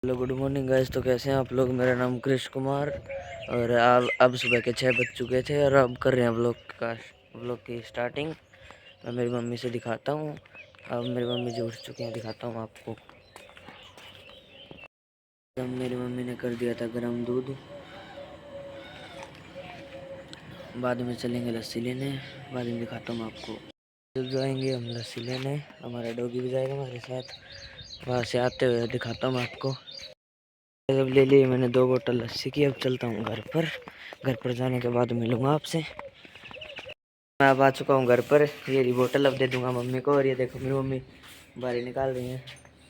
Hello good morning guys. तो कैसे हैं आप लोग। मेरा नाम कृष्ण कुमार और अब सुबह के 6 बज चुके थे और अब कर रहे हैं व्लॉग की स्टार्टिंग। मैं मेरी मम्मी से दिखाता हूँ। अब मेरी मम्मी जो उठ चुके हैं दिखाता हूँ आपको। तब मेरी मम्मी ने कर दिया था गर्म दूध। बाद में चलेंगे लस्सी लेने। बाद में दिखाता हूँ आपको। जब जाएंगे हम लस्सी लेने, हमारा डॉगी भी जाएगा हमारे साथ। वहाँ से आते हुए दिखाता हूँ आपको। जब ले ली मैंने 2 बोतल लस्सी की। अब चलता हूँ घर पर। घर पर जाने के बाद मिलूंगा आपसे। मैं अब आ चुका हूँ घर पर। ये रही बोतल, अब दे दूंगा मम्मी को। और ये देखो मेरी मम्मी बाहर निकाल रही है।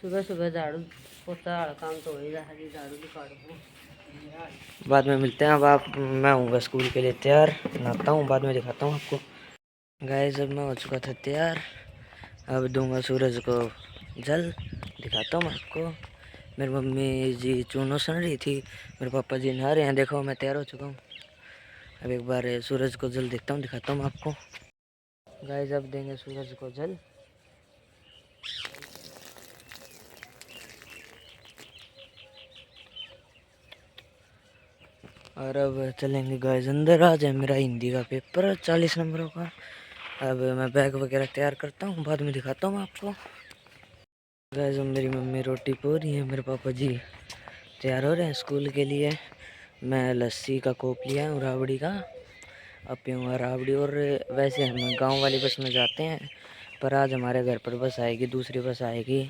सुबह सुबह झाड़ू पोछा काम तो हो ही रहा है, झाड़ू निकाल दूँ। बाद में मिलते हैं। अब मैं हूँगा स्कूल के लिए तैयार, नहाता हूँ, बाद में दिखाता हूँ आपको। गाइस अब मैं हो चुका था तैयार। अब दूंगा सूरज को जल, दिखाता हूँ आपको। मेरी मम्मी जी चूनो सन रही थी, मेरे पापा जी नहा रहे हैं। देखो मैं तैयार हो चुका हूँ। अब एक बार सूरज को जल देखता हूँ, दिखाता हूँ आपको। गाइस अब देंगे सूरज को जल। और अब चलेंगे गाइस अंदर। आज है मेरा हिंदी का पेपर 40 नंबरों का। अब मैं बैग वगैरह तैयार करता हूँ, बाद में दिखाता हूँ आपको। गाइस अब मेरी मम्मी रोटी पो रही है, मेरे पापा जी तैयार हो रहे हैं स्कूल के लिए। मैं लस्सी का कोप लिया हूँ राबड़ी का, अब पीऊँगा राबड़ी। और वैसे हम गांव वाली बस में जाते हैं, पर आज हमारे घर पर बस आएगी, दूसरी बस आएगी।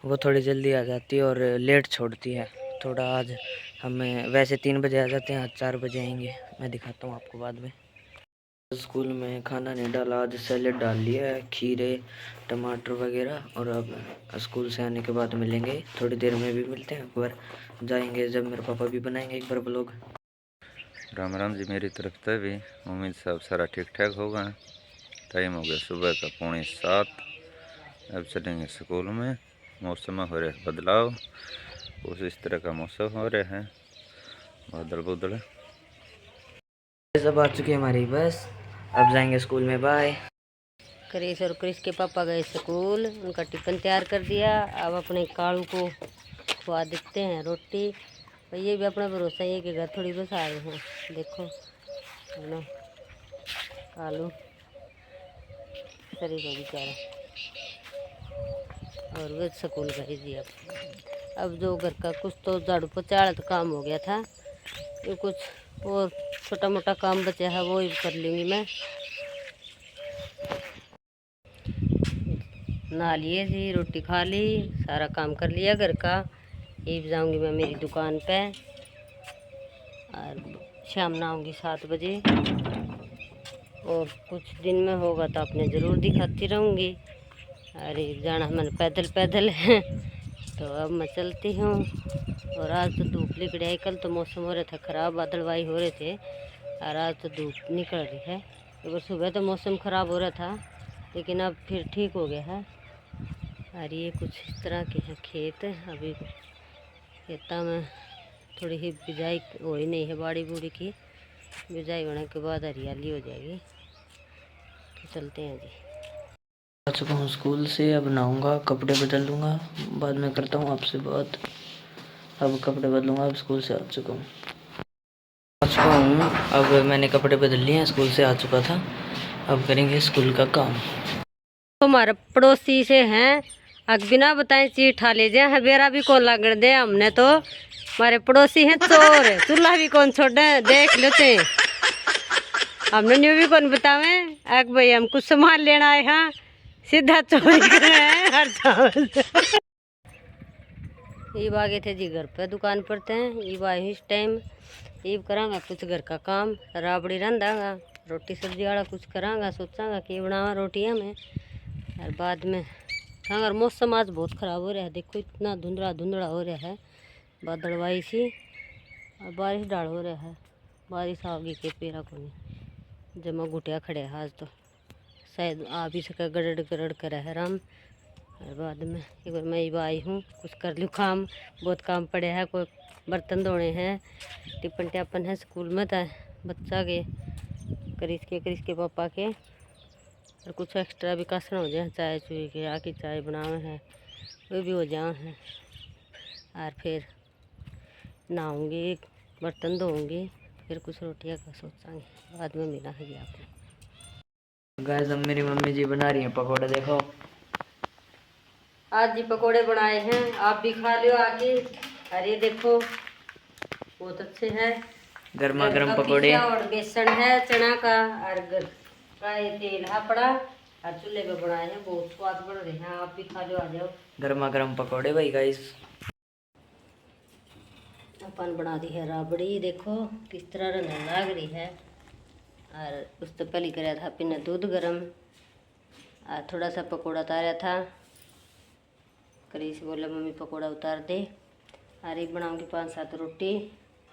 वो थोड़ी जल्दी आ जाती है और लेट छोड़ती है थोड़ा। आज हमें वैसे 3 बजे आ जाते हैं, आज 4 बजे आएंगे। मैं दिखाता हूँ आपको बाद में। स्कूल में खाना नहीं डाला, आज सैलेड डाल लिया है, खीरे टमाटर वगैरह। और अब स्कूल से आने के बाद मिलेंगे, थोड़ी देर में भी मिलते हैं। एक बार जाएंगे जब मेरे पापा भी बनाएंगे एक बार ब्लॉग। राम राम जी मेरी तरफ से भी। उम्मीद सब सारा ठीक ठाक होगा। टाइम हो गया सुबह का 6:45। अब चलेंगे स्कूल में। मौसम में हो रहा है बदलाव, कुछ इस तरह का मौसम हो रहा है, बादल बुदल। सब आ चुकी है हमारी बस, अब जाएंगे स्कूल में। बाय। क्रिस और क्रिस के पापा गए स्कूल, उनका टिफिन तैयार कर दिया। अब अपने कालू को खुआ देते हैं रोटी। और ये भी अपना भरोसा ये कि घर थोड़ी बस आए हैं। देखो है ना कालू शरीर को बेचारा। और वे स्कूल गए जी। अब जो घर का कुछ तो झाड़ू पोछा तो काम हो गया था, ये कुछ और छोटा मोटा काम बचा है वो ही कर लूँगी मैं। नहा लिए जी, रोटी खा ली, सारा काम कर लिया घर का। ये जाऊंगी मैं मेरी दुकान पे और शाम में आऊँगी 7 बजे। और कुछ दिन में होगा तो आपने ज़रूर दिखाती रहूँगी। अरे जाना मैंने पैदल पैदल है तो अब मैं चलती हूँ। और आज तो धूप निकल आई, कल तो मौसम हो रहा था ख़राब, बादलवाई हो रहे थे, और आज तो धूप निकल रही है। एक बार सुबह तो मौसम ख़राब हो रहा था, लेकिन अब फिर ठीक हो गया है। और ये कुछ इस तरह के हैं खेत। अभी खेता में थोड़ी ही बिजाई हो ही नहीं है, बाड़ी बूड़ी की बिजाई होने के बाद हरियाली हो जाएगी। तो चलते हैं जी। आ चुका हूँ स्कूल से, अब नहाऊंगा, कपड़े बदल लूँगा, बाद में करता हूँ आपसे बात। अब कपड़े बदलूँगा, अब स्कूल से आ चुका हूँ। अब मैंने कपड़े बदल लिए हैं, स्कूल से आ चुका था। अब करेंगे स्कूल का काम। हमारे पड़ोसी से हैं, अग बिना बताए चीज उठा ले जाए, बेरा भी कौन लगन दे हमने तो। हमारे पड़ोसी हैं चोर, चूल्हा भी कौन छोड़े, देख लेते हमने न्यू भी कौन बतावे। अग भाई हम कुछ सामान लेना आए, हाँ सीधा चोरी कर रहे हैं हर चावल। ईब आ गए थे जी घर पे, दुकान पर थे। ईब आए इस टाइम। ईब करांगा कुछ घर का काम, राबड़ी रंधागा, रोटी सब्जी वाला कुछ करांगा, सोचांगा कि बनावा रोटियाँ में। और बाद में खांगा। मौसम आज बहुत ख़राब हो रहा है, देखो इतना धुंधला धुंधला हो रहा है, बादलवाई सी, और बारिश डाल हो रहा है। बारिश आगे के पेरा को नहीं जमा घुटिया खड़े है आज तो, शायद आ भी सके, गड़ड़ गड़ड़ कर है राम। और बाद में एक बार मैं आई हूँ, कुछ कर लूँ काम, बहुत काम पड़े हैं। कोई बर्तन धोने हैं, टिफन टैपन है स्कूल में था बच्चा के, क्रिस के पापा के। और कुछ एक्स्ट्रा भी कसना हो जाए, चाय चुई के आके चाय बनावे है वो भी हो जाए हैं। और फिर नहाऊंगी, बर्तन धोऊंगी, फिर कुछ रोटियाँ का सोचांगे, बाद में मिला है आपको। गाइस अब मेरी मम्मी जी बना रही हैं पकौड़े, देखो आज जी पकोड़े बनाए हैं, आप भी खा लियो आके। अरे देखो बहुत अच्छे हैं, गर्मा गर्म का पकौड़े। पिस्ता और बेसन है चना का, और का ये तेल है पड़ा, और चूल्हे पे बनाए हैं, बहुत स्वाद बन रहे हैं, आप भी खा लो, आ जाओ। गर्मा गर्म पकौड़े भाई गाइस। अपन बना दी है राबड़ी, देखो किस तरह रंगन लाग रही है। और उस तो पहले कराया था पिन दूध गरम, और थोड़ा सा पकौड़ा उतारा था, करी से बोला मम्मी पकौड़ा उतार दे। और एक बनाऊंगी 5-7 रोटी,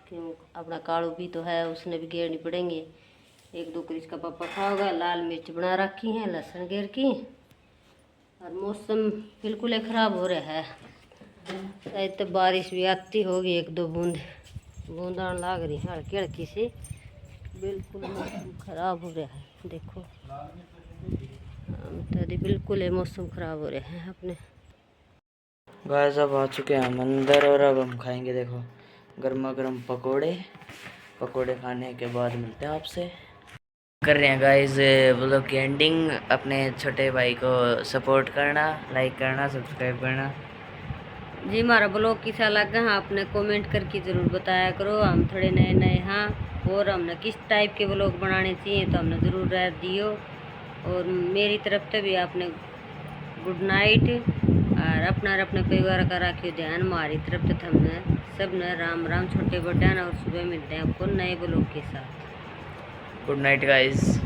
क्यों अपना कालू भी तो है, उसने भी घेरनी पड़ेंगे। 1-2 क्रिस का पापा खाओगा। लाल मिर्च बना रखी हैं, लहसुन घेर की। और मौसम बिल्कुल ख़राब हो रहा है, शायद तो बारिश भी आती होगी, 1-2 बूंदा लाग रही है हल्की हल्की सी। बिल्कुल मौसम ख़राब हो रहा है, देखो तो बिल्कुल है, मौसम ख़राब हो रहा है अपने। गाइस अब आ चुके हैं हम अंदर, और अब हम खाएंगे देखो गर्मा गर्म पकोड़े। पकोड़े खाने के बाद मिलते हैं आपसे। कर रहे हैं गाइस व्लॉग की एंडिंग। अपने छोटे भाई को सपोर्ट करना, लाइक करना, सब्सक्राइब करना। जी हमारा ब्लॉग कैसा लगा आपने कमेंट करके ज़रूर बताया करो, हम थोड़े नए नए हाँ, और हमने किस टाइप के ब्लॉग बनाने चाहिए तो हमने ज़रूर राय दियो। और मेरी तरफ से भी आपने गुड नाइट, और अपने परिवार का रखियो ध्यान। हमारी तरफ से हमने सब ने राम राम, छोटे बड़े, और सुबह मिलते हैं आपको नए ब्लॉग के साथ। Good night guys.